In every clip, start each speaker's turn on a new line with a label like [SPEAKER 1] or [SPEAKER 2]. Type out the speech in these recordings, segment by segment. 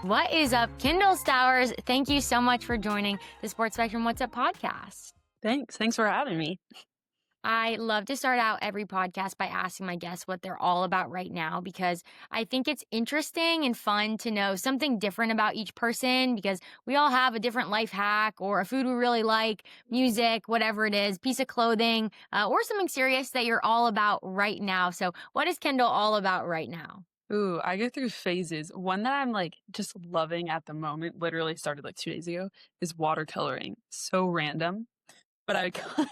[SPEAKER 1] What is up, Kyndal Stowers? Thank you so much for joining the Sports Spectrum What's Up podcast.
[SPEAKER 2] Thanks for having me.
[SPEAKER 1] I love to start out every podcast by asking my guests what they're all about right now, because I think it's interesting and fun to know something different about each person, because we all have a different life hack or a food we really like, music, whatever it is, piece of clothing, or something serious that you're all about right now. So what is Kyndal all about right now?
[SPEAKER 2] Ooh, I go through phases. One that I'm just loving at the moment, literally started 2 days ago, is watercoloring. So random. But I got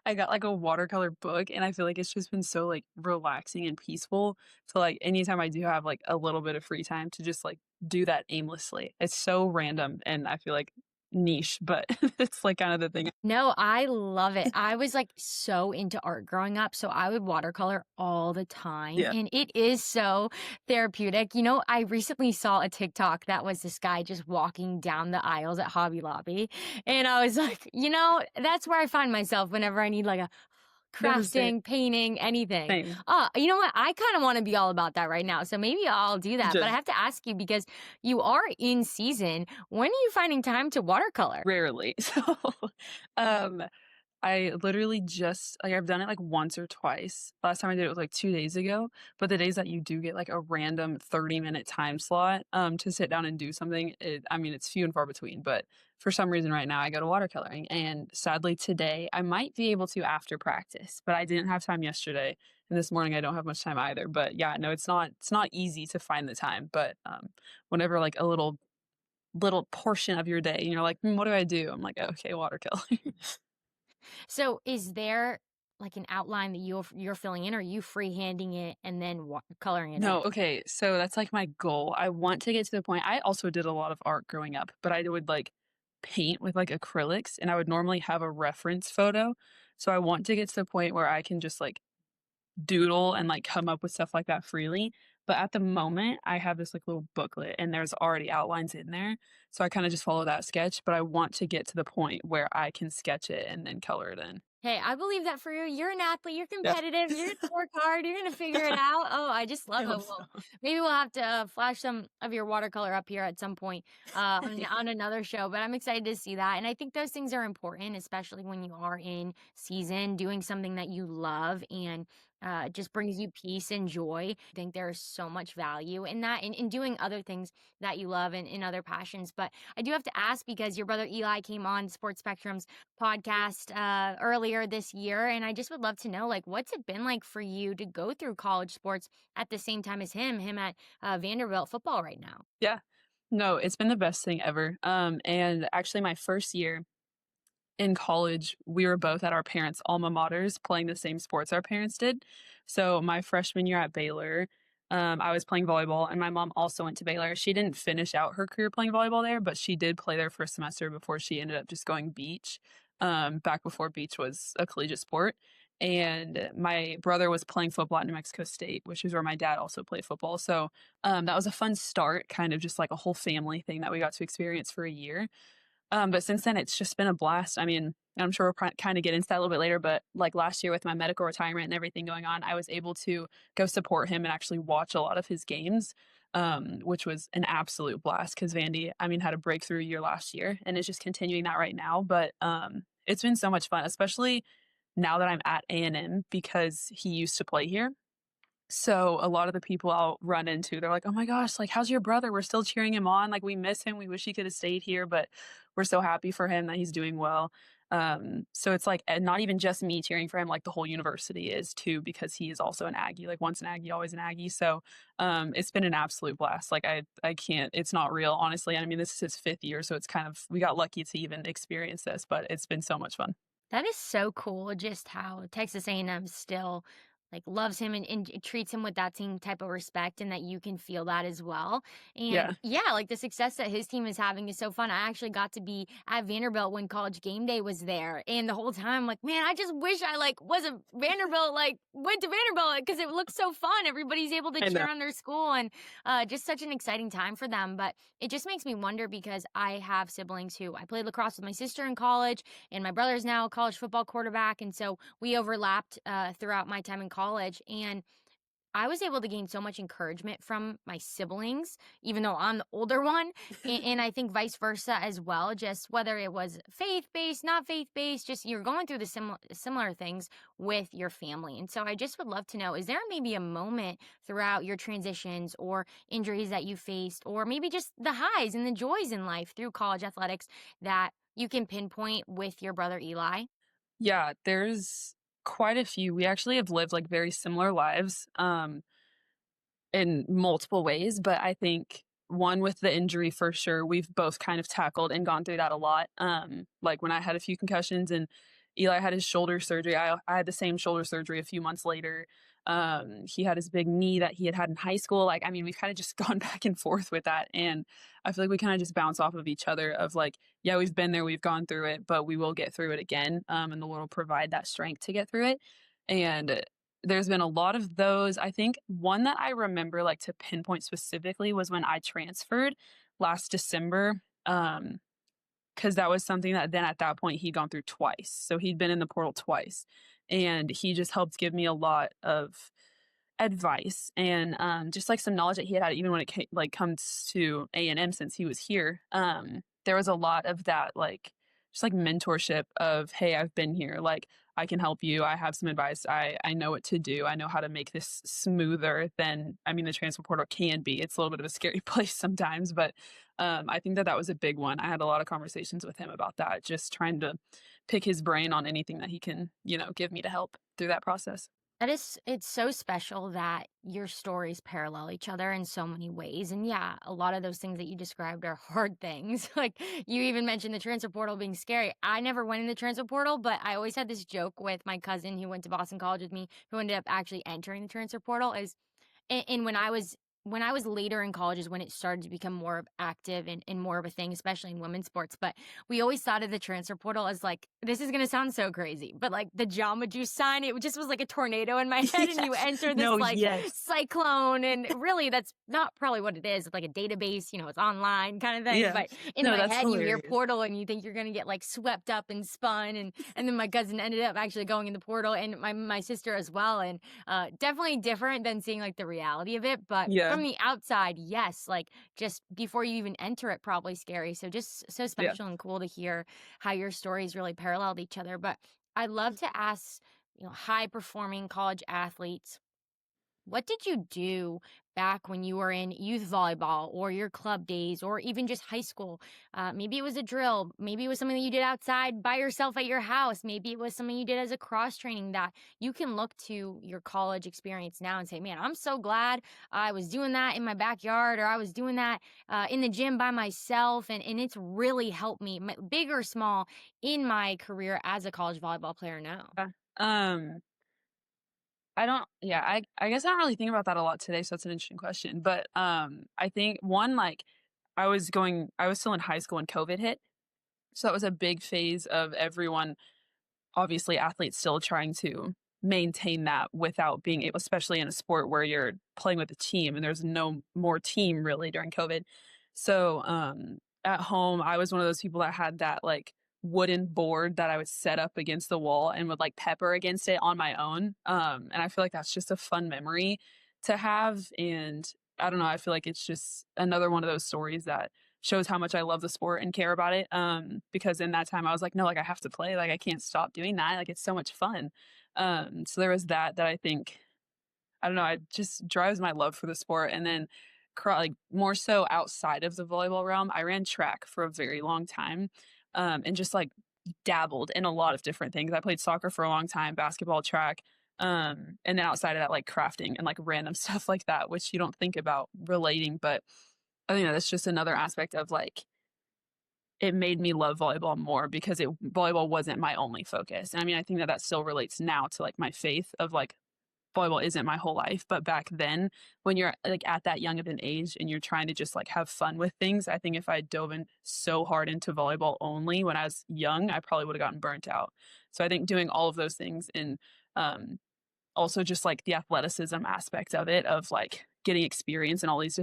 [SPEAKER 2] I got a watercolor book, and I feel like it's just been so relaxing and peaceful. So anytime I do have a little bit of free time to just do that aimlessly. It's so random and I feel niche, but it's kind of the thing.
[SPEAKER 1] No, I love it. I was so into art growing up, so I would watercolor all the time.
[SPEAKER 2] Yeah.
[SPEAKER 1] And it is so therapeutic. You know, I recently saw a TikTok that was this guy just walking down the aisles at Hobby Lobby. And I was like, that's where I find myself whenever I need a crafting, painting, anything.
[SPEAKER 2] Same.
[SPEAKER 1] You know what? I kind of want to be all about that right now. So maybe I'll do that. But I have to ask you, because you are in season. When are you finding time to watercolor?
[SPEAKER 2] Rarely. So, I literally just I've done it once or twice. Last time I did it was 2 days ago. But the days that you do get a random 30-minute time slot to sit down and do something, it's few and far between. But for some reason right now I go to watercoloring, and sadly today I might be able to after practice, but I didn't have time yesterday, and this morning I don't have much time either. But yeah, no, it's not easy to find the time. But whenever a little portion of your day and you're what do I do? I'm okay, watercolor.
[SPEAKER 1] So is there an outline that you're filling in, or are you freehanding it and then coloring it
[SPEAKER 2] No,
[SPEAKER 1] in?
[SPEAKER 2] okay, so that's my goal. I want to get to the point. I also did a lot of art growing up, but I would paint with acrylics, and I would normally have a reference photo. So I want to get to the point where I can just doodle and come up with stuff like that freely. But at the moment, I have this little booklet, and there's already outlines in there. So I kind of just follow that sketch, but I want to get to the point where I can sketch it and then color it in.
[SPEAKER 1] Hey, I believe that for you. You're an athlete. You're
[SPEAKER 2] Yeah.
[SPEAKER 1] competitive. You're going to work hard. You're going to figure it out. Oh, I just love it. Well, maybe we'll have to flash some of your watercolor up here at some point on another show. But I'm excited to see that. And I think those things are important, especially when you are in season, doing something that you love and just brings you peace and joy. I think there is so much value in that, in doing other things that you love and in other passions. But I do have to ask, because your brother Eli came on Sports Spectrum's podcast earlier this year, and I just would love to know, what's it been like for you to go through college sports at the same time as him at Vanderbilt football right now?
[SPEAKER 2] Yeah. No, it's been the best thing ever. And actually my first year in college, we were both at our parents' alma maters playing the same sports our parents did. So my freshman year at Baylor, I was playing volleyball, and my mom also went to Baylor. She didn't finish out her career playing volleyball there, but she did play there for a semester before she ended up just going beach, back before beach was a collegiate sport. And my brother was playing football at New Mexico State, which is where my dad also played football. So that was a fun start, kind of just a whole family thing that we got to experience for a year. But since then, it's just been a blast. I mean, I'm sure we'll kind of get into that a little bit later, but last year with my medical retirement and everything going on, I was able to go support him and actually watch a lot of his games, which was an absolute blast, because Vandy, had a breakthrough year last year and is just continuing that right now. But it's been so much fun, especially now that I'm at A&M, because he used to play here. So a lot of the people I'll run into, they're like, oh my gosh, how's your brother? We're still cheering him on. We miss him. We wish he could have stayed here, but we're so happy for him that he's doing well. So it's not even just me cheering for him, the whole university is too, because he is also an Aggie, once an Aggie, always an Aggie. So it's been an absolute blast. I can't, it's not real, honestly. This is his 5th year, so it's we got lucky to even experience this, but it's been so much fun.
[SPEAKER 1] That is so cool, just how Texas A&M still loves him and treats him with that same type of respect, and that you can feel that as well. And yeah, the success that his team is having is so fun. I actually got to be at Vanderbilt when College Game Day was there, and the whole time, man, I just wish I was a Vanderbilt, went to Vanderbilt, because it looks so fun. Everybody's able to cheer on their school, and just such an exciting time for them. But it just makes me wonder, because I have siblings who I played lacrosse with my sister in college, and my brother's now a college football quarterback, and so we overlapped throughout my time in college. And I was able to gain so much encouragement from my siblings, even though I'm the older one, and I think vice versa as well, just whether it was faith-based, not faith-based, just you're going through the similar things with your family, and so I just would love to know, is there maybe a moment throughout your transitions or injuries that you faced, or maybe just the highs and the joys in life through college athletics that you can pinpoint with your brother Eli?
[SPEAKER 2] Yeah, there's quite a few. We actually have lived, like, very similar lives, in multiple ways, but I think one with the injury for sure, we've both kind of tackled and gone through that a lot. Like when I had a few concussions and Eli had his shoulder surgery, I had the same shoulder surgery a few months later. He had his big knee that he had had in high school. Like, I mean, we've kind of just gone back and forth with that. And I feel like we kind of just bounce off of each other of like, yeah, we've been there, we've gone through it, but we will get through it again. And the Lord will provide that strength to get through it. And there's been a lot of those. I think one that I remember, like, to pinpoint specifically was when I transferred last December, because that was something that then at that point he'd gone through twice. So he'd been in the portal twice, and he just helped give me a lot of advice and, just, like, some knowledge that he had even when it comes to A&M since he was here. There was a lot of that, like, just, like, mentorship of, "Hey, I've been here, like, I can help you, I have some advice, I know what to do, I know how to make this smoother than" I mean, the transfer portal can be, it's a little bit of a scary place sometimes, but, I think that that was a big one. I had a lot of conversations with him about that, just trying to pick his brain on anything that he can, give me to help through that process.
[SPEAKER 1] That is it's so special that your stories parallel each other in so many ways. And yeah, a lot of those things that you described are hard things. Like you even mentioned the transfer portal being scary. I never went in the transfer portal, but I always had this joke with my cousin who went to Boston College with me, who ended up actually entering the transfer portal is and when I was later in college is when it started to become more of active and more of a thing, especially in women's sports. But we always thought of the transfer portal as like, this is gonna sound so crazy, but like the Jamba Juice sign, it just was like a tornado in my head, and you
[SPEAKER 2] Yes.
[SPEAKER 1] enter this
[SPEAKER 2] No,
[SPEAKER 1] like
[SPEAKER 2] yes.
[SPEAKER 1] cyclone, and really that's not probably what it is. It's like a database, it's online kind of thing.
[SPEAKER 2] Yeah.
[SPEAKER 1] But in
[SPEAKER 2] No,
[SPEAKER 1] my
[SPEAKER 2] that's
[SPEAKER 1] head, you hear
[SPEAKER 2] hilarious.
[SPEAKER 1] portal and you think you're gonna get like swept up and spun, and then my cousin ended up actually going in the portal, and my sister as well, and definitely different than seeing like the reality of it. But
[SPEAKER 2] Yeah,
[SPEAKER 1] from the outside, yes, like just before you even enter it, probably scary. So just so
[SPEAKER 2] yeah.
[SPEAKER 1] special and cool to hear how your stories really paralleled each other. But I love to ask, high performing college athletes, what did you do back when you were in youth volleyball or your club days or even just high school? Maybe it was a drill. Maybe it was something that you did outside by yourself at your house. Maybe it was something you did as a cross training that you can look to your college experience now and say, man, I'm so glad I was doing that in my backyard, or I was doing that in the gym by myself. And it's really helped me, big or small, in my career as a college volleyball player now.
[SPEAKER 2] Yeah. I don't yeah, I guess I don't really think about that a lot today, so that's an interesting question, but, I think one, like, I was still in high school when COVID hit, so that was a big phase of everyone, obviously athletes still trying to maintain that without being able, especially in a sport where you're playing with a team and there's no more team really during COVID. So, at home, I was one of those people that had that, like, wooden board that I would set up against the wall and would, like, pepper against it on my own, and I feel like that's just a fun memory to have, and I don't know, I feel like it's just another one of those stories that shows how much I love the sport and care about it, because in that time, I was like, "No, like, I have to play, like, I can't stop doing that, like, it's so much fun." So there was that I think I don't know, it just drives my love for the sport, and then like, more so outside of the volleyball realm, I ran track for a very long time, and just, like, dabbled in a lot of different things. I played soccer for a long time, basketball, track, and then outside of that, like, crafting and, like, random stuff like that, which you don't think about relating, but I think that's just another aspect of, like, it made me love volleyball more because it volleyball wasn't my only focus. And I mean, I think that that still relates now to, like, my faith of, like, volleyball isn't my whole life, but back then, when you're, like, at that young of an age and you're trying to just, like, have fun with things, I think if I dove in so hard into volleyball only when I was young, I probably would've gotten burnt out. So I think doing all of those things and, um, also just, like, the athleticism aspect of it, of, like, getting experience in all these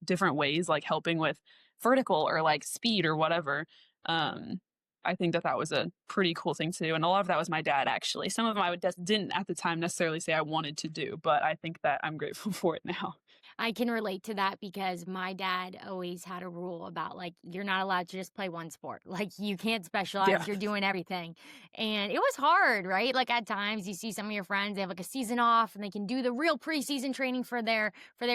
[SPEAKER 2] different ways, like helping with vertical or, like, speed or whatever, um I think that that was a pretty cool thing to do, and a lot of that was my dad, actually. Some of them I would just didn't at the time necessarily say I wanted to do, but I think that I'm grateful for it now.
[SPEAKER 1] I can relate to that because my dad always had a rule about like you're not allowed to just play one sport. Like you can't
[SPEAKER 2] Yeah.
[SPEAKER 1] specialize, you're doing everything. And it was hard, right? Like at times you see some of your friends, they have like a season off and they can do the real preseason training for their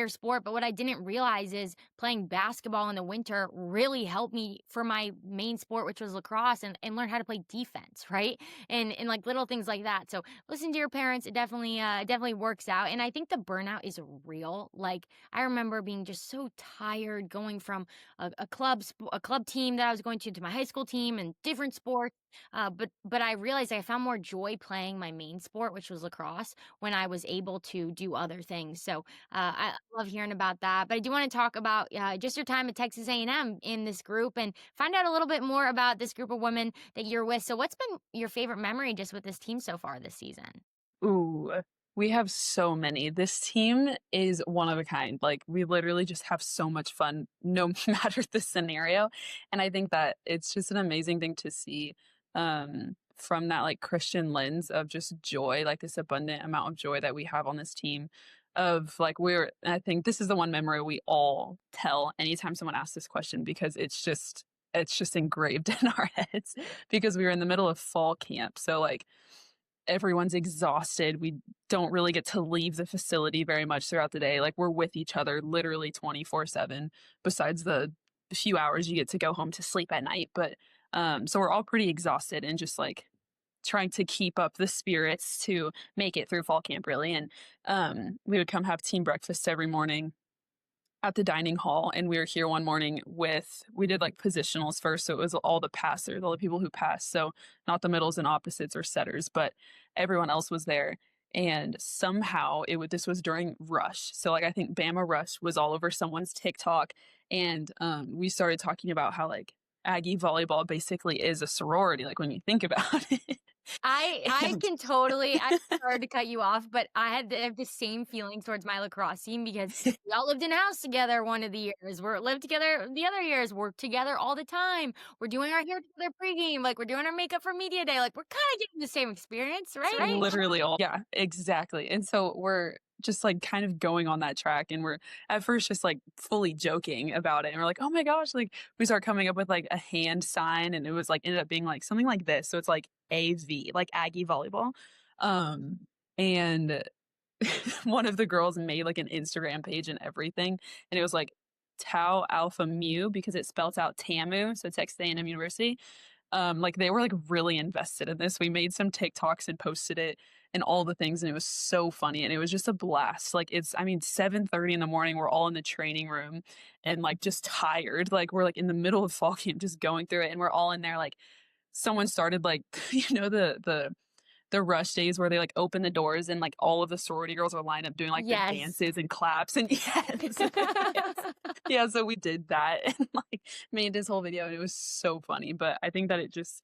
[SPEAKER 1] sport. But what I didn't realize is playing basketball in the winter really helped me for my main sport, which was lacrosse, and learn how to play defense, right? And like little things like that. So listen to your parents. It definitely works out. And I think the burnout is real. Like I remember being just so tired going from a club team that I was going to my high school team and different sports. But I realized I found more joy playing my main sport, which was lacrosse, when I was able to do other things. So I love hearing about that. But I do want to talk about just your time at Texas A&M in this group and find out a little bit more about this group of women that you're with. So what's been your favorite memory just with this team so far this season?
[SPEAKER 2] Ooh, we have so many. This team is one of a kind. Like, we literally just have so much fun no matter the scenario, and I think that it's just an amazing thing to see, from that, like, Christian lens of just joy, like, this abundant amount of joy that we have on this team of, like, we're I think this is the one memory we all tell anytime someone asks this question because it's just engraved in our heads because we were in the middle of fall camp, so, like, everyone's exhausted. We don't really get to leave the facility very much throughout the day. Like, we're with each other literally 24/7 besides the few hours you get to go home to sleep at night. But so we're all pretty exhausted and just like trying to keep up the spirits to make it through fall camp really. And we would come have team breakfast every morning at the dining hall, and we were here one morning with we did like positionals first, so it was all the passers, all the people who passed, so not the middles and opposites or setters, but everyone else was there. And somehow it would this was during rush, so like I think Bama rush was all over someone's TikTok, and we started talking about how like Aggie volleyball basically is a sorority, like when you think about it.
[SPEAKER 1] I
[SPEAKER 2] And
[SPEAKER 1] can totally I'm sorry to cut you off, but I have the same feeling towards my lacrosse team because we all lived in a house together one of the years. We're lived together the other years, worked together all the time. We're doing our hair together pregame, like we're doing our makeup for media day. Like we're kind of getting the same experience,
[SPEAKER 2] it's
[SPEAKER 1] right?
[SPEAKER 2] literally all yeah, exactly. And so we're just like kind of going on that track and we're at first just like fully joking about it. And we're like, oh my gosh, like we start coming up with like a hand sign and it was like ended up being like something like this. So it's like AV, like Aggie volleyball. Um and one of the girls made like an Instagram page and everything. And it was like Tau Alpha Mu because it spells out TAMU, so Texas A&M University. Like they were like really invested in this. We made some TikToks and posted it and all the things, and it was so funny and it was just a blast. Like it's, I mean, 7:30 in the morning. We're all in the training room and like just tired. Like we're like in the middle of fall camp, just going through it, and we're all in there. Like someone started like the rush days where they like open the doors and like all of the sorority girls are lined up doing like the
[SPEAKER 1] Yes.
[SPEAKER 2] dances and claps and yes, yes. Yeah, so we did that and like made this whole video and it was so funny. But I think that it just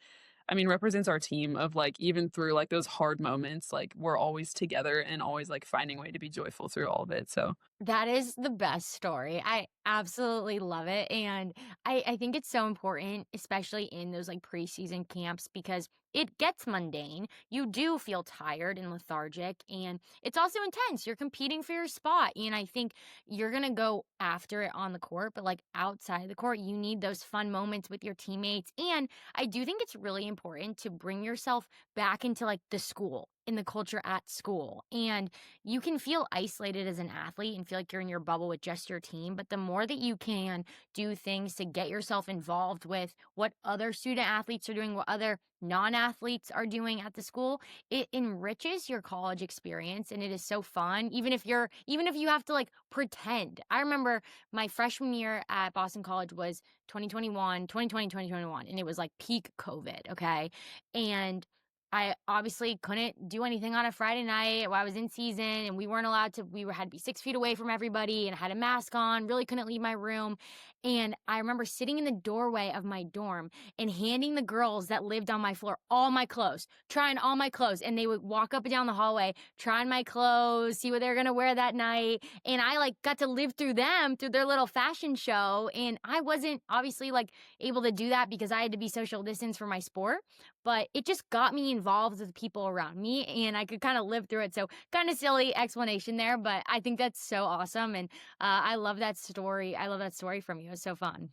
[SPEAKER 2] I mean represents our team of like even through like those hard moments, like we're always together and always like finding a way to be joyful through all of it. So
[SPEAKER 1] That is the best story. I absolutely love it. And I think it's so important, especially in those like preseason camps, because it gets mundane. You do feel tired and lethargic, and it's also intense. You're competing for your spot. And I think you're going to go after it on the court, but like outside the court, you need those fun moments with your teammates. And I do think it's really important to bring yourself back into like the school, in the culture at school. And you can feel isolated as an athlete and feel like you're in your bubble with just your team. But the more that you can do things to get yourself involved with what other student athletes are doing, what other non athletes are doing at the school, it enriches your college experience and it is so fun. Even if you have to like pretend. I remember my freshman year at Boston College was 2021, 2020, 2021, and it was like peak COVID. Okay. And I obviously couldn't do anything on a Friday night while I was in season, and we weren't allowed to. Had to be 6 feet away from everybody, and I had a mask on. Really couldn't leave my room. And I remember sitting in the doorway of my dorm and handing the girls that lived on my floor all my clothes, trying all my clothes, and they would walk up and down the hallway, trying my clothes, see what they're gonna wear that night. And I like got to live through them through their little fashion show. And I wasn't obviously like able to do that because I had to be social distance for my sport, but it just got me involved with people around me and I could kind of live through it. So, kind of silly explanation there, but I think that's so awesome. And I love that story. I love that story from you. It's so fun.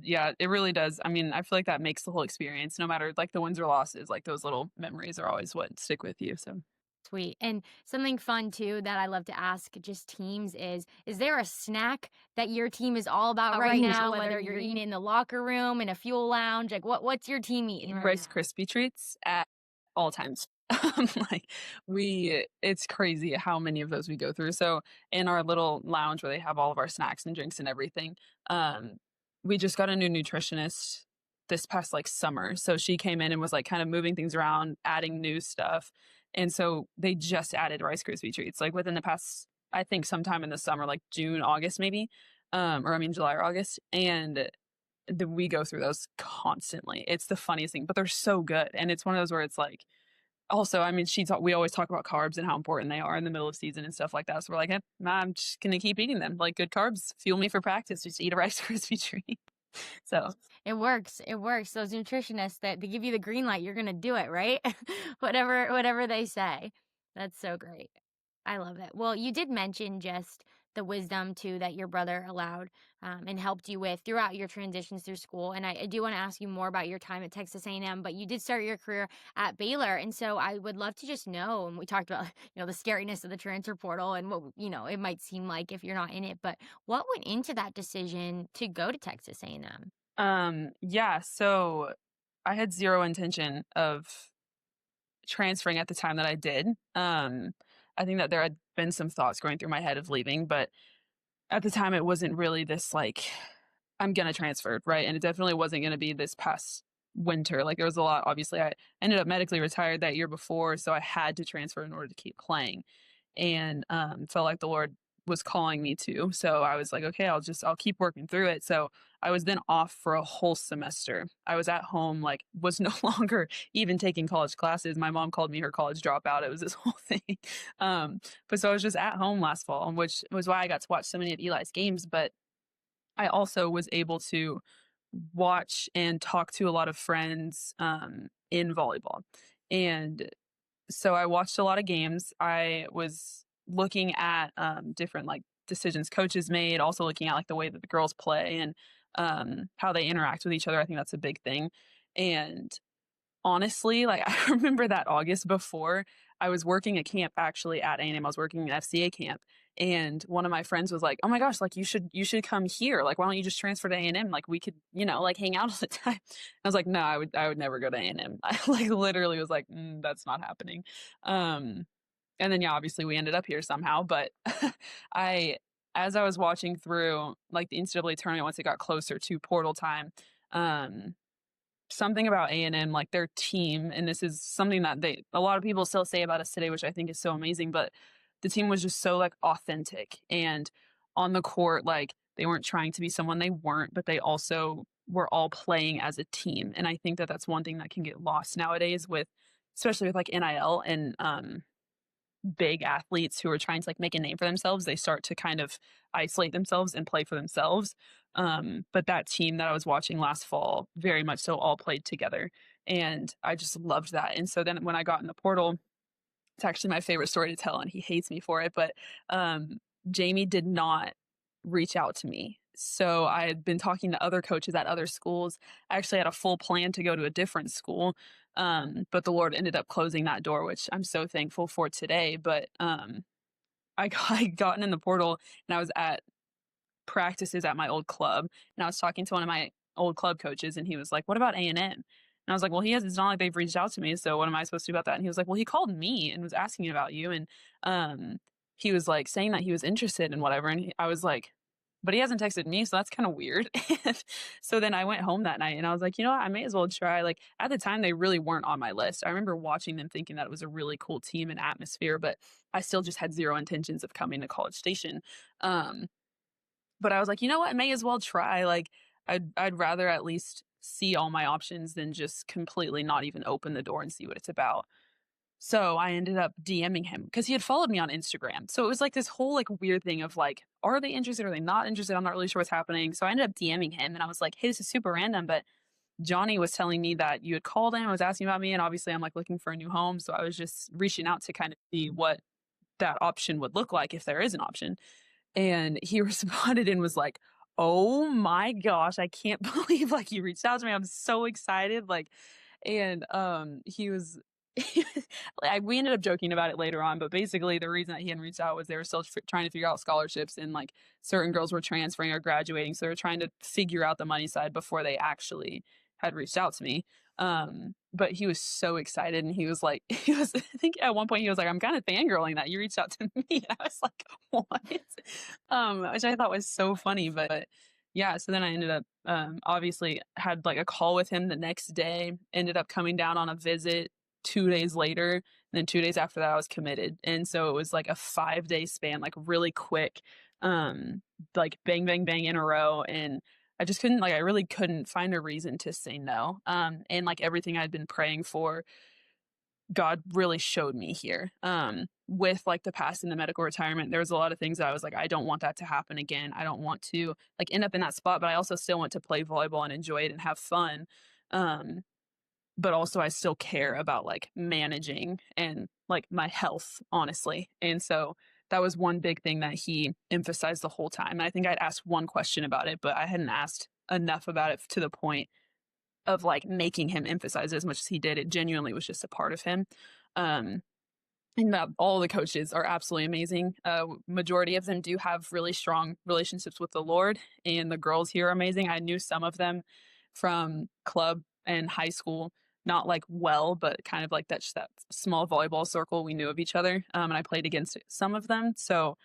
[SPEAKER 2] Yeah, it really does. I mean, I feel like that makes the whole experience, no matter like the wins or losses, like those little memories are always what stick with you. So
[SPEAKER 1] Sweet. And something fun too that I love to ask just teams is there a snack that your team is all about right now, whether you're eating in the locker room, in a fuel lounge, like what's your team eating right
[SPEAKER 2] Rice
[SPEAKER 1] now?
[SPEAKER 2] Krispie treats at all times. Like it's crazy how many of those we go through. So in our little lounge where they have all of our snacks and drinks and everything, um, we just got a new nutritionist this past like summer. So she came in and was like kind of moving things around, adding new stuff. And so they just added Rice Krispie treats like within the past, I think sometime in the summer, like June, August maybe. Or I mean July or August. And we go through those constantly. It's the funniest thing, but they're so good. And it's one of those where it's like, also, I mean, we always talk about carbs and how important they are in the middle of season and stuff like that. So we're like, I'm just gonna keep eating them. Like good carbs fuel me for practice. Just eat a Rice Krispie treat. So
[SPEAKER 1] It works. It works. Those nutritionists that they give you the green light, you're gonna do it, right? Whatever they say. That's so great. I love it. Well, you did mention just the wisdom too that your brother allowed and helped you with throughout your transitions through school. And I do want to ask you more about your time at Texas A&M, but you did start your career at Baylor, and so I would love to just know. And we talked about the scariness of the transfer portal and what it might seem like if you're not in it, but what went into that decision to go to Texas A&M?
[SPEAKER 2] yeah, so I had zero intention of transferring at the time that I did. I think that there had been some thoughts going through my head of leaving, but at the time it wasn't really this like I'm gonna transfer, right? And it definitely wasn't gonna be this past winter. Like there was a lot. Obviously, I ended up medically retired that year before, so I had to transfer in order to keep playing, and felt like the Lord was calling me to. So I was like, okay, I'll keep working through it. So I was then off for a whole semester. I was at home, like was no longer even taking college classes. My mom called me her college dropout. It was this whole thing. But so I was just at home last fall, which was why I got to watch so many of Eli's games. But I also was able to watch and talk to a lot of friends in volleyball. And so I watched a lot of games. I was looking at different like decisions coaches made, also looking at like the way that the girls play and how they interact with each other. I think that's a big thing. And honestly, like I remember that August before I was working a camp actually at A&M. I was working an FCA camp, and one of my friends was like, "Oh my gosh, like you should come here. Like why don't you just transfer to A&M? Like we could, like hang out all the time." I was like, "No, I would never go to A&M." I like literally was like, "That's not happening." Um, and then yeah, obviously we ended up here somehow, but I as I was watching through like the NCAA tournament once it got closer to portal time, um something about A&M, like their team, and this is something that a lot of people still say about us today, which I think is so amazing, but the team was just so like authentic and on the court, like they weren't trying to be someone they weren't, but they also were all playing as a team. And I think that that's one thing that can get lost nowadays with, especially with like NIL and big athletes who are trying to like make a name for themselves, they start to kind of isolate themselves and play for themselves. But that team that I was watching last fall, very much so all played together. And I just loved that. And so then when I got in the portal, it's actually my favorite story to tell, and he hates me for it. But Jamie did not reach out to me. So I had been talking to other coaches at other schools. I actually had a full plan to go to a different school. But the Lord ended up closing that door, which I'm so thankful for today. But I gotten in the portal and I was at practices at my old club, and I was talking to one of my old club coaches, and he was like, "What about A&M?" And I was like, "Well, it's not like they've reached out to me, so what am I supposed to do about that?" And he was like, "Well, he called me and was asking about you, and um, he was like saying that he was interested in whatever." And I was like, but he hasn't texted me, so that's kind of weird. And so then I went home that night and I was like, you know what? I may as well try. Like at the time, they really weren't on my list. I remember watching them thinking that it was a really cool team and atmosphere, but I still just had zero intentions of coming to College Station. Um, but I was like, you know what? I may as well try. Like I'd rather at least see all my options than just completely not even open the door and see what it's about. So I ended up DMing him because he had followed me on Instagram. So it was like this whole like weird thing of like, are they interested? Are they not interested? I'm not really sure what's happening. So I ended up DMing him and I was like, hey, this is super random, but Johnny was telling me that you had called him, was asking about me. And obviously I'm like looking for a new home. So I was just reaching out to kind of see what that option would look like if there is an option. And he responded and was like, "Oh my gosh, I can't believe like you reached out to me. I'm so excited." Like, and he was like, we ended up joking about it later on, but basically the reason that he hadn't reached out was they were still trying to figure out scholarships and like certain girls were transferring or graduating, so they were trying to figure out the money side before they actually had reached out to me. But he was so excited and he was like, he was, I think at one point he was like, I'm kind of fangirling that you reached out to me. And I was like, what? Which I thought was so funny. But yeah, so then I ended up obviously had like a call with him the next day, ended up coming down on a visit 2 days later. And then 2 days after that, I was committed. And so it was like a 5 day span, like really quick, like bang, bang, bang in a row. And I just couldn't, like, I really couldn't find a reason to say no. And like everything I'd been praying for, God really showed me here. With like the past and the medical retirement, there was a lot of things that I was like, I don't want that to happen again. I don't want to like end up in that spot, but I also still want to play volleyball and enjoy it and have fun. Um, but also I still care about like managing and like my health, honestly. And so that was one big thing that he emphasized the whole time. And I think I'd asked one question about it, but I hadn't asked enough about it to the point of like making him emphasize it as much as he did. It genuinely was just a part of him. Um, and that all the coaches are absolutely amazing. Majority of them do have really strong relationships with the Lord, and the girls here are amazing. I knew some of them from club and high school, not like well, but kind of like that just that small volleyball circle. We knew of each other, and I played against some of them. So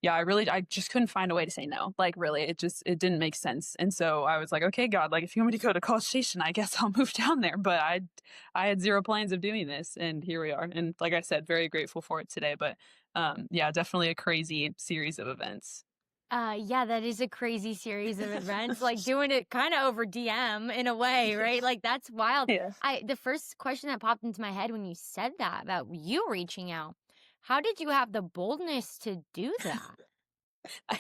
[SPEAKER 2] yeah, I just couldn't find a way to say no. Like really, it didn't make sense. And so I was like, okay, God, like if you want me to go to College Station, I guess I'll move down there. But I had zero plans of doing this, and here we are. And like I said, very grateful for it today. But yeah, definitely a crazy series of events.
[SPEAKER 1] Yeah, that is a crazy series of events, like doing it kind of over DM in a way,
[SPEAKER 2] Yeah.
[SPEAKER 1] right? Like that's wild.
[SPEAKER 2] Yeah.
[SPEAKER 1] The first question that popped into my head when you said that about you reaching out, how did you have the boldness to do that?
[SPEAKER 2] I,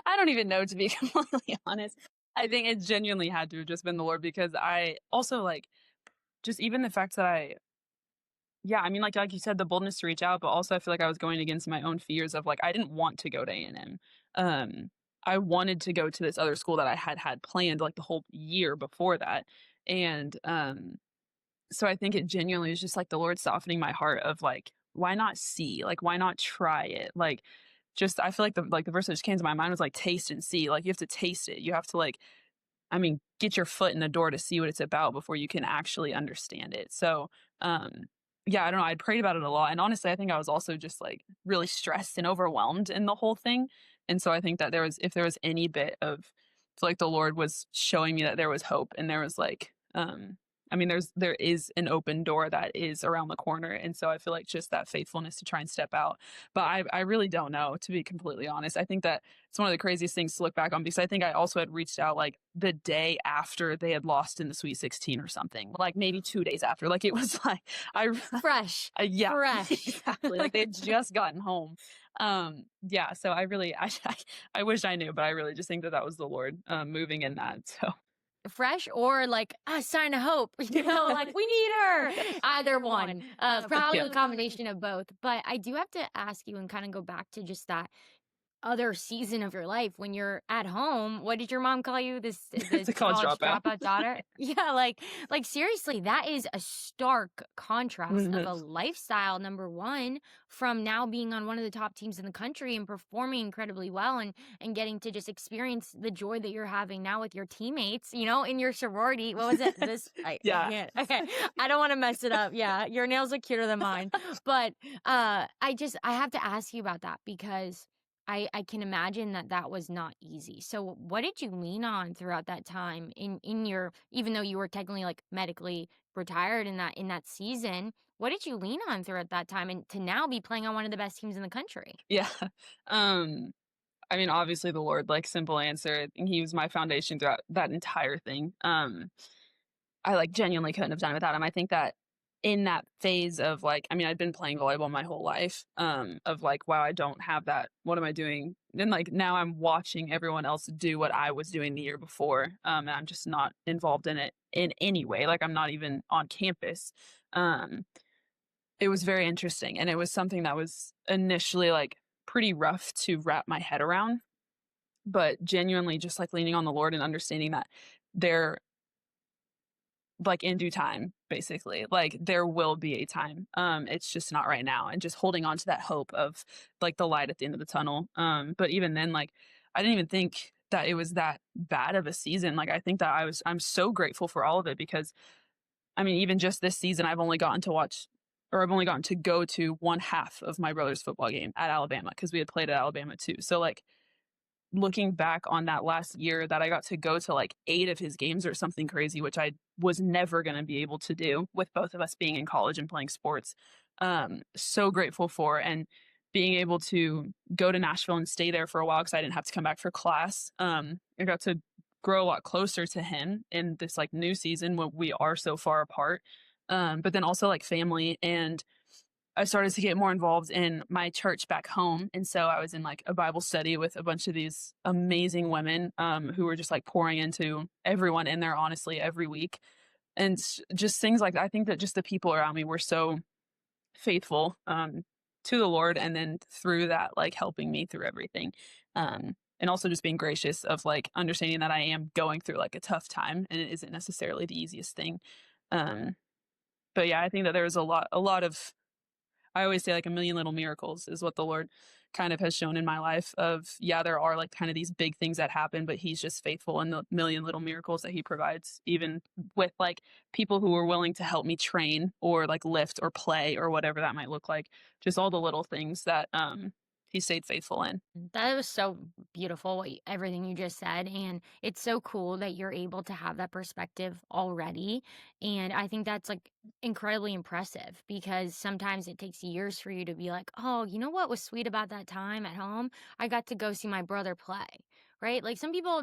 [SPEAKER 2] I don't even know, to be completely honest. I think it genuinely had to have just been the Lord because I also like just even the fact that yeah, I mean, like you said, the boldness to reach out, but also I feel like I was going against my own fears of like I didn't want to go to A&M. I wanted to go to this other school that I had planned like the whole year before that, and so I think it genuinely is just like the Lord softening my heart of like, why not see? Like, why not try it? Like, just I feel like the verse that just came to my mind was like taste and see. Like you have to taste it. You have to like I mean, get your foot in the door to see what it's about before you can actually understand it. So, um, yeah, I don't know. I'd prayed about it a lot. And honestly, I think I was also just like really stressed and overwhelmed in the whole thing. And so I think that if there was any bit of, like the Lord was showing me that there was hope and there was like, I mean, there is an open door that is around the corner. And so I feel like just that faithfulness to try and step out. But I really don't know, to be completely honest. I think that it's one of the craziest things to look back on because I think I also had reached out like the day after they had lost in the Sweet 16 or something, like maybe 2 days after. Like it was like
[SPEAKER 1] Fresh,
[SPEAKER 2] yeah,
[SPEAKER 1] fresh.
[SPEAKER 2] exactly. Like they had just gotten home. Yeah. So I really I wish I knew, but I really just think that that was the Lord moving in that. So
[SPEAKER 1] Fresh or like a sign of hope, like we need her. Either one, probably
[SPEAKER 2] yeah,
[SPEAKER 1] a combination of both. But I do have to ask you and kind of go back to just that other season of your life when you're at home. What did your mom call you?
[SPEAKER 2] it's
[SPEAKER 1] This
[SPEAKER 2] a college
[SPEAKER 1] college
[SPEAKER 2] dropout.
[SPEAKER 1] dropout daughter? Yeah, like seriously, that is a stark contrast of
[SPEAKER 2] Mhm.
[SPEAKER 1] a lifestyle, number one, from now being on one of the top teams in the country and performing incredibly well and getting to just experience the joy that you're having now with your teammates, in your sorority. What was it? This I
[SPEAKER 2] Yeah.
[SPEAKER 1] can't. Okay. I don't want to mess it up. Yeah, your nails are cuter than mine. But I have to ask you about that because I can imagine that that was not easy. So what did you lean on throughout that time in your even though you were technically, like, medically retired in that season, what did you lean on throughout that time and to now be playing on one of the best teams in the country?
[SPEAKER 2] Yeah. Um, I mean, obviously the Lord, like, simple answer, and he was my foundation throughout that entire thing. I, like, genuinely couldn't have done it without him. I think that in that phase of, like, I mean, I'd been playing volleyball my whole life, of, like, "Wow, I don't have that. What am I doing?" Then, like, now I'm watching everyone else do what I was doing the year before, and I'm just not involved in it in any way, like, I'm not even on campus. Um, it was very interesting, and it was something that was initially, like, pretty rough to wrap my head around, but genuinely just, like, leaning on the Lord and understanding that there like, in due time, basically. Like, there will be a time, it's just not right now, and just holding on to that hope of, like, the light at the end of the tunnel, but even then, like, I didn't even think that it was that bad of a season, like, I think that I'm so grateful for all of it because, I mean, even just this season, I've only gotten to watch or I've only gotten to go to one half of my brother's football game at Alabama because we had played at Alabama too, so, like, looking back on that last year that I got to go to like 8 of his games or something crazy, which I was never gonna be able to do with both of us being in college and playing sports. So grateful for and being able to go to Nashville and stay there for a while because I didn't have to come back for class. I got to grow a lot closer to him in this like new season when we are so far apart. But then also like family and I started to get more involved in my church back home, and so I was in, like, a Bible study with a bunch of these amazing women, who were just, like, pouring into everyone in there, honestly, every week, and just things like that. I think that just the people around me were so faithful, to the Lord, and then through that, like, helping me through everything, and also just being gracious of, like, understanding that I am going through, like, a tough time, and it isn't necessarily the easiest thing, um, but yeah, I think that there was a lot of I always say like a million little miracles is what the Lord kind of has shown in my life of yeah, there are like kind of these big things that happen, but he's just faithful in the million little miracles that he provides, even with like people who are willing to help me train or like lift or play or whatever that might look like. Just all the little things that he stayed faithful in.
[SPEAKER 1] That was so beautiful, everything you just said. And it's so cool that you're able to have that perspective already. And I think that's like incredibly impressive because sometimes it takes years for you to be like, oh, you know what was sweet about that time at home? I got to go see my brother play. Right? Like some people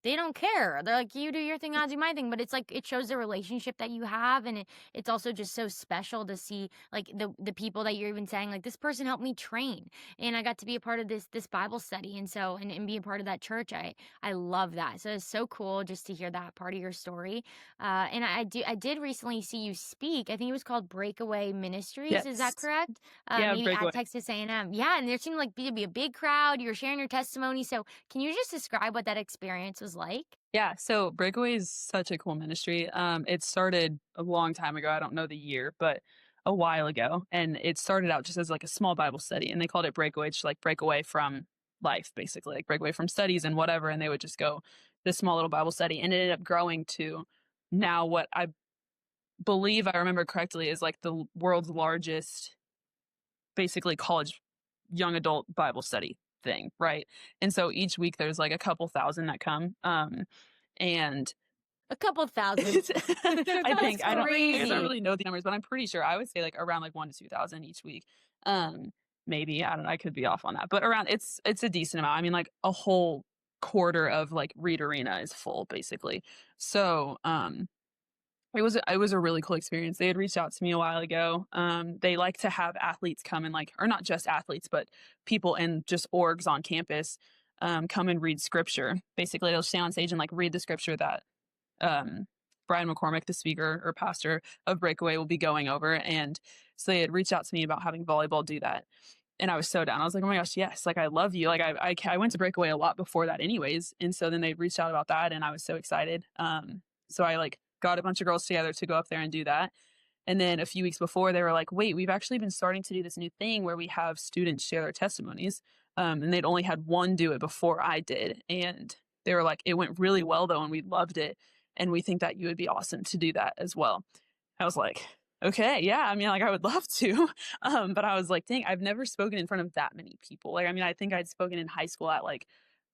[SPEAKER 1] they don't care. They're like, you do your thing, I'll do my thing. But it's like it shows the relationship that you have. And it's also just so special to see like the people that you're even saying, like, this person helped me train and I got to be a part of this Bible study, and so and be a part of that church. I love that. So it's so cool just to hear that part of your story. And I did recently see you speak. I think it was called Breakaway Ministries. Is that
[SPEAKER 2] Yes.
[SPEAKER 1] correct?
[SPEAKER 2] Yeah,
[SPEAKER 1] Maybe at
[SPEAKER 2] breakaway.
[SPEAKER 1] Texas A&M. Yeah, and there seemed like to be a big crowd. You were sharing your testimony. So can you just describe what that experience was like?
[SPEAKER 2] Yeah, so Breakaway is such a cool ministry. It started a long time ago. I don't know the year, but a while ago. And it started out just as like a small Bible study, and they called it Breakaway, just like break away from life, basically, like break away from studies and whatever. And they would just go this small little Bible study, and it ended up growing to now what I believe I remember correctly is like the world's largest, basically college young adult Bible study thing, right? And so each week there's like a couple thousand that come. And
[SPEAKER 1] A couple thousand.
[SPEAKER 2] it's I
[SPEAKER 1] That's
[SPEAKER 2] think I don't
[SPEAKER 1] crazy.
[SPEAKER 2] really know the numbers, but I'm pretty sure I would say like around like 1 to 2,000 each week. Um, maybe, I don't know, I could be off on that, but around it's a decent amount. I mean, like a whole quarter of like Reed Arena is full basically. So, it was a really cool experience. They had reached out to me a while ago. They like to have athletes come and like or not just athletes, but people in just orgs on campus, come and read scripture. Basically, they'll stay on stage and like read the scripture that um, Brian McCormick, the speaker or pastor of Breakaway, will be going over. And so they had reached out to me about having volleyball do that. And I was so down. I was like, oh my gosh, yes. Like, I love you. Like, I went to Breakaway a lot before that, anyways. And so then they reached out about that, and I was so excited. So I like got a bunch of girls together to go up there and do that. And then a few weeks before, they were like, wait, we've actually been starting to do this new thing where we have students share their testimonies. And they'd only had one do it before I did. And they were like, it went really well, though, and we loved it. And we think that you would be awesome to do that as well. I was like, Okay, yeah, I mean, like, I would love to, but I was like, "Dang, I've never spoken in front of that many people." Like, I mean, I think I'd spoken in high school at, like,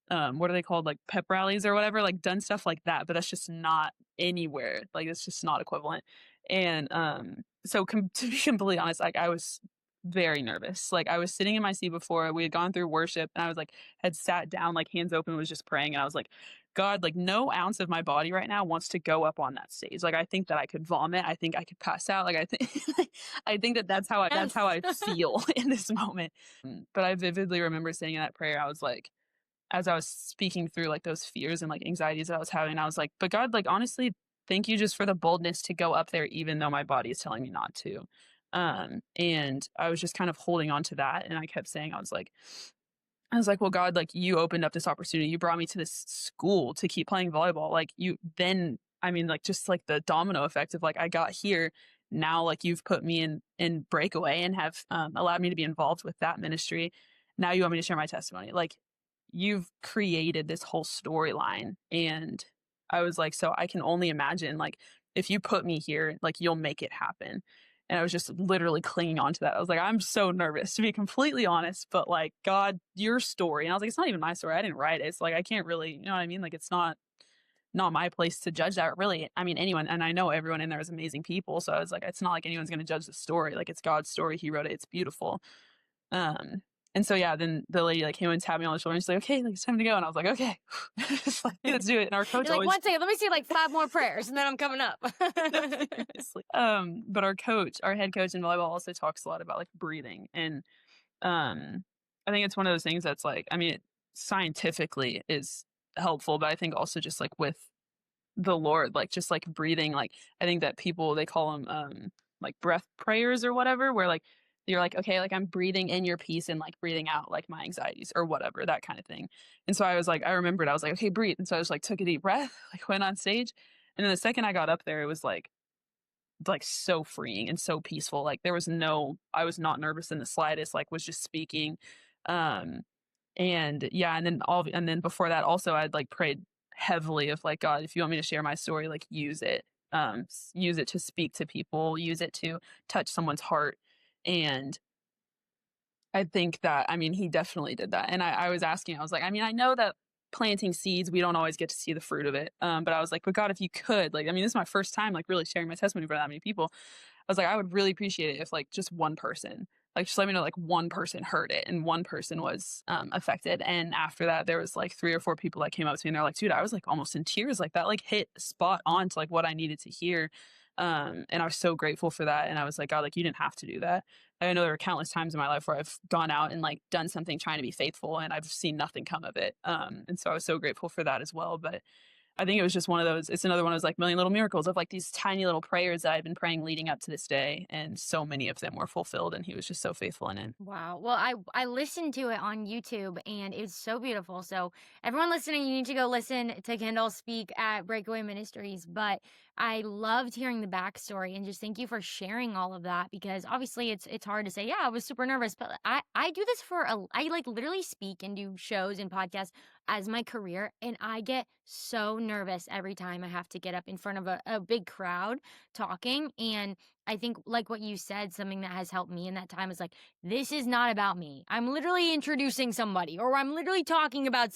[SPEAKER 2] what are they called, like, pep rallies or whatever, like, done stuff like that, but that's just not anywhere, like, it's just not equivalent, and, so to be completely honest, like, I was very nervous, like, I was sitting in my seat before, we had gone through worship, and I was, like had sat down, like, hands open, was just praying, and I was like, "God, like, no ounce of my body right now wants to go up on that stage, like, I think that I could vomit, I think I could pass out, like, I think I think that that's how
[SPEAKER 1] Yes.
[SPEAKER 2] I feel in this moment." But I vividly remember saying in that prayer, I was like as I was speaking through, like, those fears and, like, anxieties that I was having, I was like, "But God, like, honestly, thank you just for the boldness to go up there even though my body is telling me not to." And I was just kind of holding on to that, and I kept saying, I was like, "Well, God, like, you opened up this opportunity. You brought me to this school to keep playing volleyball. Like, you then I mean, like, just like the domino effect of like I got here. Now, like you've put me in breakaway and have allowed me to be involved with that ministry. Now you want me to share my testimony. Like, you've created this whole storyline." And I was like, so I can only imagine, like, if you put me here, like, you'll make it happen. And I was just literally clinging on to that. I was like, I'm so nervous to be completely honest, but like, God, your story. And I was like, it's not even my story. I didn't write it. It's like, I can't really, you know what I mean? Like, it's not my place to judge that really. I mean, anyone, and I know everyone in there is amazing people. So I was like, it's not like anyone's going to judge the story. Like, it's God's story. He wrote it. It's beautiful. Um, and so yeah, then the lady like came and tapped me on the shoulder and she's like, "Okay, like it's time to go." And I was like, "Okay, just like let's do it." And our coach
[SPEAKER 1] You're like,
[SPEAKER 2] always
[SPEAKER 1] "1 second, let me see, like, 5 more prayers, and then I'm coming up."
[SPEAKER 2] no, seriously. But our head coach in volleyball also talks a lot about like breathing. And um I think it's one of those things that's like, I mean, it scientifically is helpful, but I think also just like with the Lord, like, just, like, breathing, like, I think that people, they call them, like, breath prayers or whatever, where, like, you're like, "Okay, like, I'm breathing in your peace and, like, breathing out, like, my anxieties," or whatever, that kinda thing. And so I was like I remembered, I was like, "Okay, breathe." And so I just, like, took a deep breath, like, went on stage, and then the second I got up there, it was, like, so freeing and so peaceful, like, there was no I was not nervous in the slightest, like, was just speaking, um and yeah, and then before that also I'd like prayed heavily of like, God, if you want me to share my story, like use it. Use it to speak to people, use it to touch someone's heart. And I think that, I mean, he definitely did that. And I was asking, I was like, I mean, I know that planting seeds, we don't always get to see the fruit of it. But I was like, but God, if you could, like, I mean, this is my first time like really sharing my testimony for that many people. I was like, I would really appreciate it if like just one person, like just let me know like one person heard it and one person was affected. And after that, there was like 3 or 4 people that came up to me and they're like, dude, I was like almost in tears. Like that like hit spot on to like what I needed to hear. And I was so grateful for that. And I was like, God, like you didn't have to do that. I know there were countless times in my life where I've gone out and like done something trying to be faithful and I've seen nothing come of it. And so I was so grateful for that as well. But I think it was just one of those, it's another one of those like million little miracles of like these tiny little prayers that I've been praying leading up to this day. And so many of them were fulfilled and he was just so faithful in it.
[SPEAKER 1] Wow. Well, I listened to it on YouTube and it's so beautiful. So everyone listening, you need to go listen to Kyndal speak at Breakaway Ministries. But I loved hearing the backstory and just thank you for sharing all of that because obviously it's hard to say, yeah, I was super nervous, but I do this I like literally speak and do shows and podcasts as my career, and I get so nervous every time I have to get up in front of a big crowd talking. And I think like what you said, something that has helped me in that time is like this is not about me. I'm literally introducing somebody, or I'm literally talking about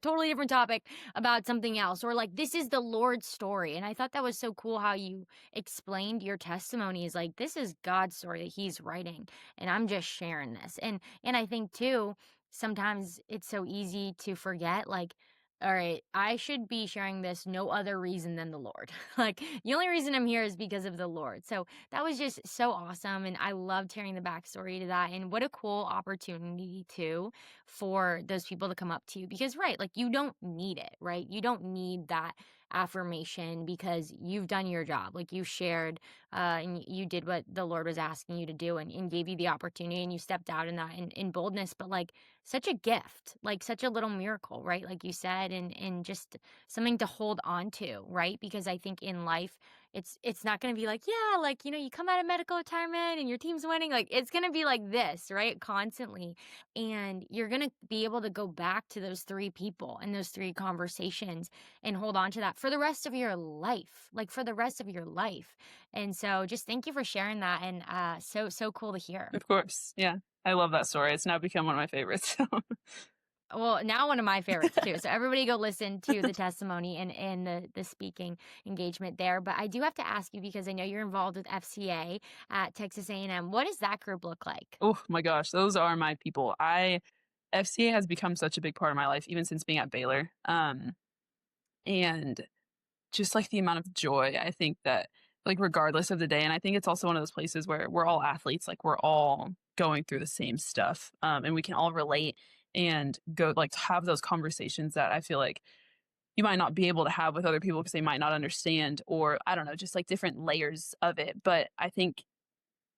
[SPEAKER 1] totally different topic about something else, or like this is the Lord's story. And I thought that was so cool how you explained your testimony is like this is God's story that He's writing, and I'm just sharing this. And I think too, sometimes it's so easy to forget, like, all right, I should be sharing this no other reason than the Lord. Like, the only reason I'm here is because of the Lord. So that was just so awesome. And I loved hearing the backstory to that. And what a cool opportunity, too, for those people to come up to you. Because, right, like, you don't need it, right? You don't need that affirmation because you've done your job. Like, you shared and you did what the Lord was asking you to do and gave you the opportunity and you stepped out in that in boldness. But, like, such a gift, like such a little miracle, right? Like you said, and just something to hold on to, right? Because I think in life, it's not going to be like, yeah, like, you come out of medical retirement and your team's winning. Like it's going to be like this, right? Constantly. And you're going to be able to go back to those 3 people and those 3 conversations and hold on to that for the rest of your life, like for the rest of your life. And So just thank you for sharing that, and so cool to hear.
[SPEAKER 2] Of course. Yeah. I love that story. It's now become one of my favorites. So
[SPEAKER 1] Well, now one of my favorites too. So everybody go listen to the testimony and the speaking engagement there. But I do have to ask you because I know you're involved with FCA at Texas A&M. What does that group look like?
[SPEAKER 2] oh my gosh, those are my people. I FCA has become such a big part of my life, even since being at Baylor. And just like the amount of joy I think that like regardless of the day, and I think it's also one of those places where we're all athletes, like we're all going through the same stuff, and we can all relate and go like to have those conversations that I feel like you might not be able to have with other people because they might not understand, or I don't know, just like different layers of it. But I think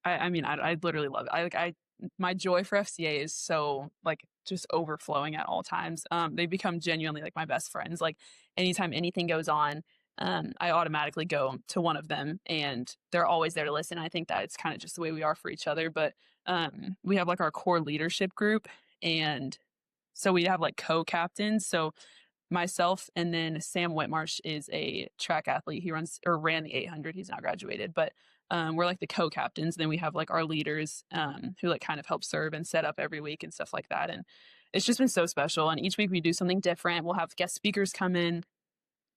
[SPEAKER 2] I mean, I literally love it. I my joy for FCA is so like just overflowing at all times. They become genuinely like my best friends. Like anytime anything goes on, I automatically go to one of them, and they're always there to listen. I think that it's kind of just the way we are for each other. But we have like our core leadership group, and so we have like co-captains. So myself, and then Sam Whitmarsh is a track athlete. He runs or ran the 800. He's now graduated, but we're like the co-captains. Then we have like our leaders who like kind of help serve and set up every week and stuff like that. And it's just been so special. And each week we do something different. We'll have guest speakers come in.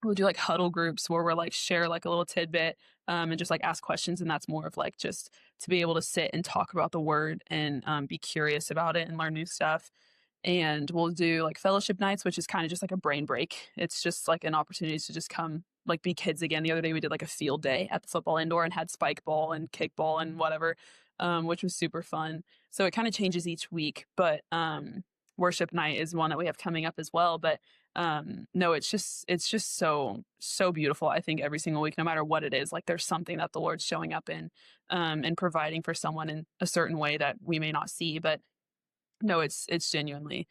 [SPEAKER 2] We'll do like huddle groups where we're like share like a little tidbit and just like ask questions. And that's more of like just to be able to sit and talk about the word and be curious about it and learn new stuff. And we'll do like fellowship nights, which is kind of just like a brain break. It's just like an opportunity to just come like be kids again. The other day we did like a field day at the football indoor and had spike ball and kickball and whatever, which was super fun. So it kind of changes each week, but worship night is one that we have coming up as well. But no, it's just so beautiful. I think every single week, no matter what it is, like there's something that the Lord's showing up in and providing for someone in a certain way that we may not see, but no, it's genuinely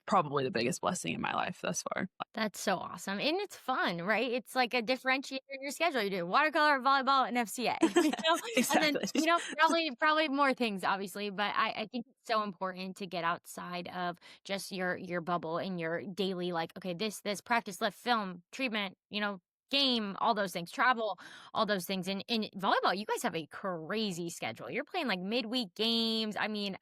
[SPEAKER 2] probably the biggest blessing in my life thus far.
[SPEAKER 1] That's so awesome, and it's fun, right? It's like a differentiator in your schedule. You do watercolor, volleyball, and FCA, and then,
[SPEAKER 2] Exactly.
[SPEAKER 1] probably more things, obviously, but I think it's so important to get outside of just your bubble and your daily, like, okay, this practice, lift, film, treatment, game, all those things, travel, all those things. And in volleyball, you guys have a crazy schedule. You're playing like midweek games. I mean,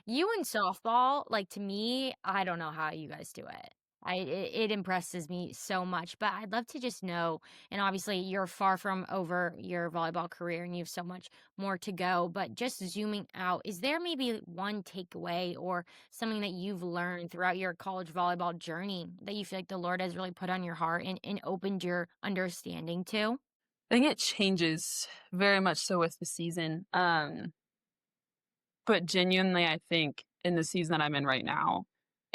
[SPEAKER 1] you in softball, like to me, I don't know how you guys do it. It impresses me so much, but I'd love to just know. And obviously, you're far from over your volleyball career, and you have so much more to go. But just zooming out, is there maybe one takeaway or something that you've learned throughout your college volleyball journey that you feel like the Lord has really put on your heart and opened your understanding to?
[SPEAKER 2] I think it changes very much so with the season. But genuinely, I think in the season that I'm in right now,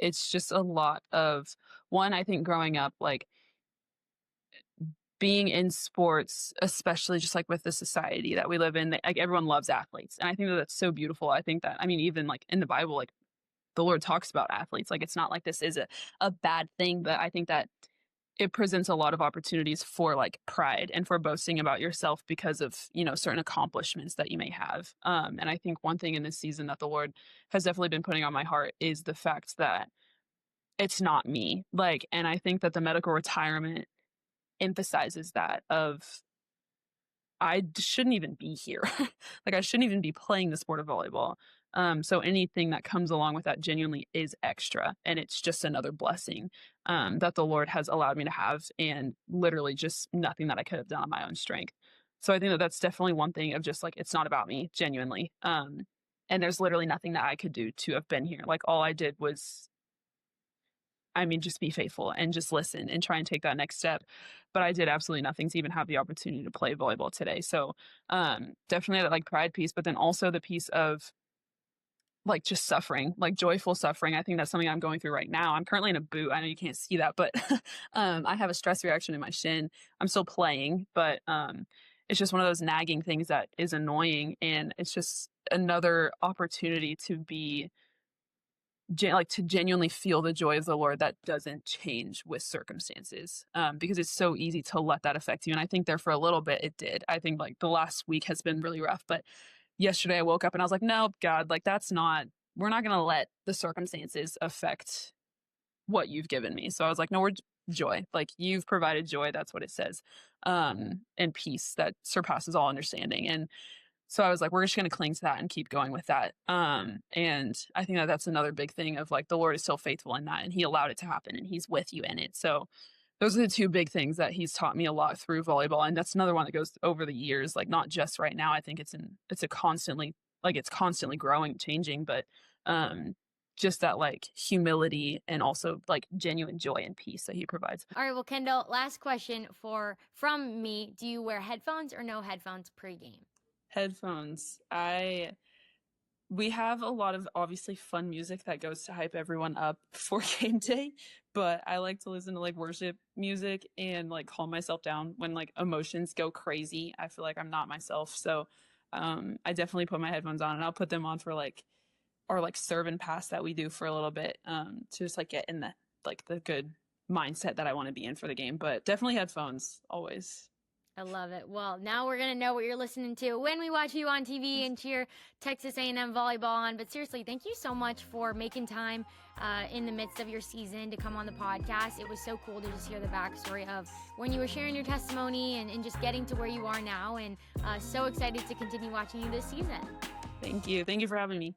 [SPEAKER 2] it's just a lot of one, I think growing up, like being in sports, especially just like with the society that we live in, like everyone loves athletes. And I think that that's so beautiful. I think that, I mean, even like in the Bible, like the Lord talks about athletes. Like it's not like this is a bad thing, but I think that it presents a lot of opportunities for like pride and for boasting about yourself because of, certain accomplishments that you may have. And I think one thing in this season that the Lord has definitely been putting on my heart is the fact that it's not me. Like, and I think that the medical retirement emphasizes that of shouldn't even be here. Like I shouldn't even be playing the sport of volleyball. So anything that comes along with that genuinely is extra, and it's just another blessing that the Lord has allowed me to have, and literally just nothing that I could have done on my own strength. So I think that that's definitely one thing of just like it's not about me, genuinely. And there's literally nothing that I could do to have been here. Like all I did was I mean, just be faithful and just listen and try and take that next step. But I did absolutely nothing to even have the opportunity to play volleyball today. So definitely that like pride piece, but then also the piece of like just suffering, like joyful suffering. I think that's something I'm going through right now. I'm currently in a boot. I know you can't see that, but I have a stress reaction in my shin. I'm still playing, but it's just one of those nagging things that is annoying. And it's just another opportunity to be like to genuinely feel the joy of the Lord that doesn't change with circumstances, because it's so easy to let that affect you. And I think there for a little bit it did. I think like the last week has been really rough, but yesterday I woke up and I was like, no, God, like that's not, we're not going to let the circumstances affect what you've given me. So I was like, no, joy. Like, you've provided joy, that's what it says, and peace that surpasses all understanding. And so I was like, we're just gonna cling to that and keep going with that. And I think that that's another big thing of like the Lord is still faithful in that, and He allowed it to happen, and He's with you in it. So those are the two big things that He's taught me a lot through volleyball, and that's another one that goes over the years, like not just right now. I think it's a constantly like it's constantly growing, changing, but um, just that like humility and also like genuine joy and peace that He provides.
[SPEAKER 1] All right, well, Kyndal, last question from me. Do you wear headphones or no headphones pregame?
[SPEAKER 2] Headphones. We have a lot of obviously fun music that goes to hype everyone up for game day, but I like to listen to like worship music and like calm myself down when like emotions go crazy. I feel like I'm not myself. So I definitely put my headphones on, and I'll put them on for like our like serve and pass that we do for a little bit to just like get in the good mindset that I want to be in for the game. But definitely headphones always.
[SPEAKER 1] I love it. Well, now we're going to know what you're listening to when we watch you on TV and cheer Texas A&M volleyball on. But seriously, thank you so much for making time in the midst of your season to come on the podcast. It was so cool to just hear the backstory of when you were sharing your testimony and just getting to where you are now. And so excited to continue watching you this season.
[SPEAKER 2] Thank you. Thank you for having me.